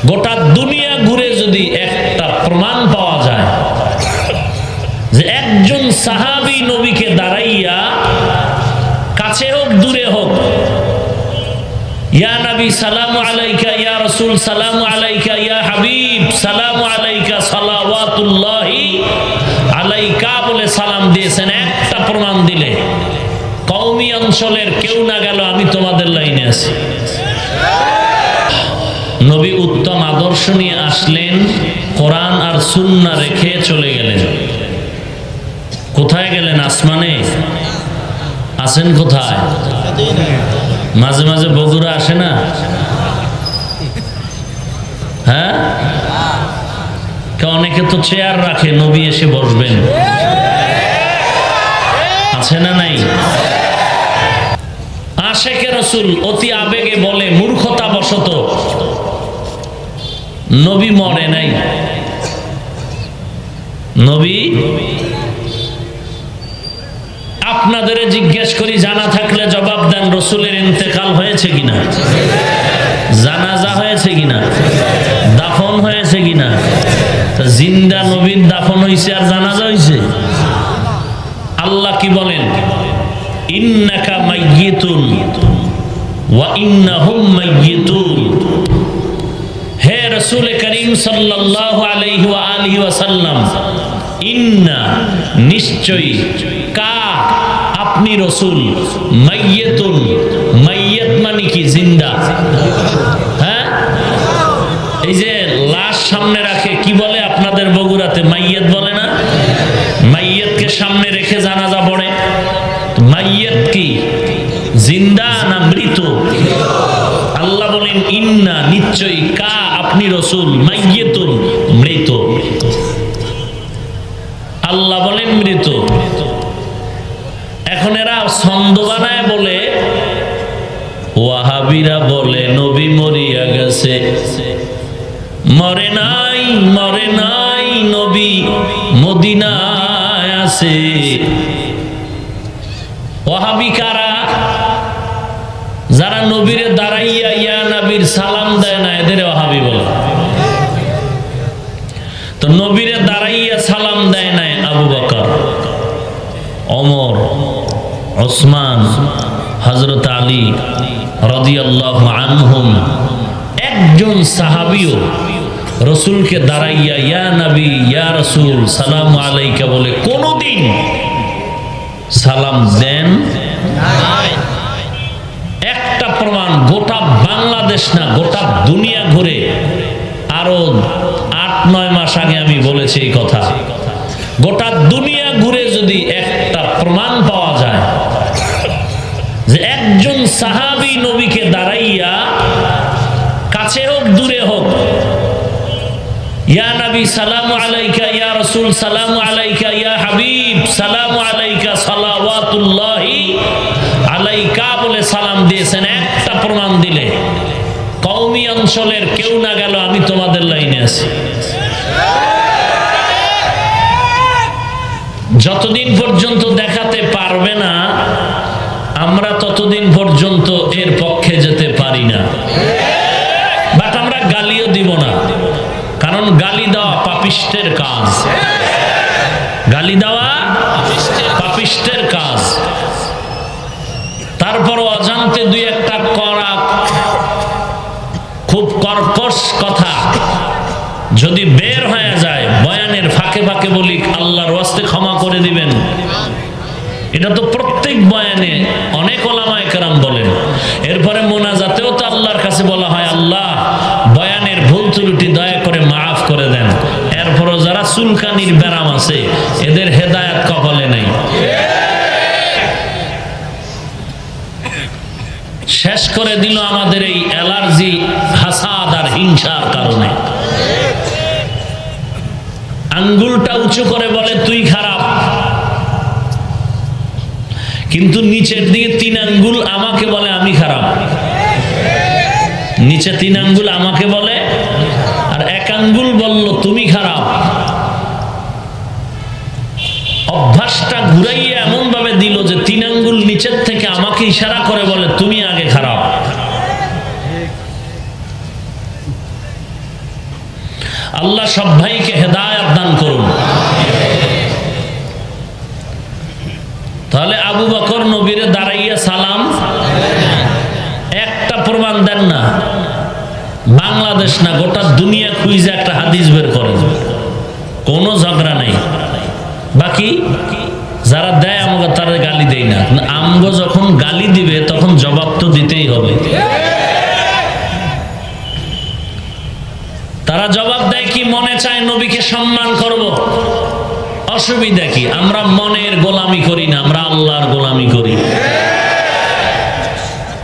গোটা দুনিয়া ঘুরে যদি একটা প্রমাণ পাওয়া যায় যে একজন সাহাবী নবীকে দাঁড়াইয়া কাছে হোক দূরে হোক, ইয়া নবী সালামু আলাইকা, ইয়া রাসূল সালামু আলাইকা, ইয়া হাবিব সালামু আলাইকা, সালাওয়াতুল্লাহি আলাইকা বলে সালাম দিয়েছেন, একটা প্রমাণ দিলে কওমি অঞ্চলের কেউ না গেল আমি তোমাদের লাইনে আছি। নবী উত্তম আদর্শ নিয়ে আসলেন, কোরআন আর সুন্নাহ রেখে চলে গেলেন। কোথায় গেলেন? আসমানে আছেন কোথায়? মাঝে মাঝে বগুড়া আসে না? হ্যাঁ, অনেকে তো চেয়ার রাখে, নবী এসে বসবেন, আছে না নাই? আশেকে রাসূল অতি আবেগে বলে মূর্খতা বশত নবী মরে নাই। নবী আপনাদের জিজ্ঞেস করি, জানা থাকলে জবাব দেন, রসুলের ইন্তেকাল হয়েছে কিনা, জানাজা হয়েছে কিনা, দাফন হয়েছে কিনা? জিন্দা নবীর দাফন হয়েছে আর জানাজা হয়েছে? আল্লাহ কি বলেন? ইন্নাকা মাইয়িতুন ওয়া ইন্নাহুম মাইয়িতুন। হে রাসূল করিম সাল্লাল্লাহু আলাইহি ওয়া আলিহি ওয়াসাল্লাম, ইন্না নিশ্চয়ই, কা আপনি রসুল, মাইয়িতুন মাইয়িত মানে কি? জিন্দা। হ্যাঁ, এই যে লাশ সামনে রাখে কি বলে আপনাদের বগুড়াতে? মাইয়িত বলে না? মাইয়িতকে সামনে রেখে জানাজা পড়ে। মাইয়িত কি, জিন্দা না মৃত? আল্লাহ বলেন ইন্না নিশ্চয়ই, কা আপনি রসুল, মাইয়িতুন মৃত। আল্লাহ বলেন মৃত। এখন এরা ছন্দ বানায় বলে, ওয়াহাবিরা বলে নবী মরিয়া গেছে। মরে নাই, মরে নাই, নবী মদিনায় আছে। ওয়াহাবি কারা? যারা নবীরে দাঁড়াইয়া ইয়া নবীর সালাম দেয় না, এদের ওয়াহাবি বলে। তো নবীরে দাঁড়াইয়া সালাম দেয় নাই আবু বকর, ওমর, ওসমান, হযরত আলী রাদিয়াল্লাহু আনহুম, একজন সাহাবীও রসুলকে দাঁড়াইয়া ইয়া নবী ইয়া রাসূল সালামু আলাইকা বলে কোনদিন সালাম দেন নাই। একটা প্রমাণ, গোটা বাংলাদেশ না গোটা দুনিয়া ঘুরে, আরো ৮-৯ মাস আগে আমি বলেছি এই কথা, গোটা দুনিয়া ঘুরে যদি একটা প্রমাণ পাওয়া যায় যে একজন সাহাবী নবীকে দাঁড়াইয়া কাছে হোক দূরে হোক, ইয়া নবী সালামু আলাইকা, ইয়া রাসূল সালামু আলাইকা, ইয়া হাবিব সালামু আলাইকা, সালাওয়াতুল্লাহি আলাইকা বলে সালাম দিয়েছেন, একটা প্রমাণ দিলে কওমি অঞ্চলের কেউ না গেল আমি তোমাদের লাইনে আছি। যতদিন পর্যন্ত দেখাতে পারবে না আমরা ততদিন পর্যন্ত এর পক্ষে যেতে পারি না। বাট আমরা গালিও দিব না, কারণ গালি দেওয়া পাপিষ্টের কাজ। গালি দেওয়া পাপিষ্টের কাজ। তারপর অজান্তে দুই একটা করা খুব কর্কশ কথা যদি বের হয়ে যায়, বয়ানের ফাঁকে ফাঁকে বলি আল্লাহর ওয়াস্তে ক্ষমা করে দিবেন, এটা তো প্রত্যেক বয়ানে অনেক ওলামায়ে কেরাম বলেন। এরপরে মোনাজাতেও তো আল্লাহর কাছে বলা হয়, আল্লাহ বয়ানের ভুল ত্রুটি দয়া করে মাফ করে দেন। এরপরও যারা চুলকানির ব্যারাম আছে এদের হেদায়েত কপালে নেই। শেষ করে দিল আমাদের এই অ্যালার্জি, হাসাদ আর হিংসার কারণে। আঙ্গুলটা উঁচু করে বলে তুই খারাপ, কিন্তু নিচের দিকে 3 আঙ্গুল আমাকে বলে আমি খারাপ। নিচে 3 আঙ্গুল আমাকে বলে আর 1 আঙ্গুল বলল তুমি খারাপ। অভ্যাসটা ঘুরাইয়া এমন ভাবে দিল যে 3 আঙ্গুল নিচের থেকে আমাকে ইশারা করে বলে তুমি আগে খারাপ। আল্লাহ সব ভাইকে হেদায়েত দান করুন। তাহলে আবু বকর নবীরে দাঁড়াইয়া সালাম, একটা প্রমাণ দেন না, বাংলাদেশ না গোটা দুনিয়া খুঁজে একটা হাদিস বের করেন, কোনো ঝগড়া নাই। বাকি যারা দেয় আমাকে তারা গালি দেয় না, আমগো যখন গালি দিবে তখন জবাব তো দিতেই হবে। তারা জবাব দেয় কি, মনে চায় নবীকে সম্মান করব, অসুবিধা কি? আমরা মনের গোলামি করি না, আমরা আল্লাহর গোলামি করি।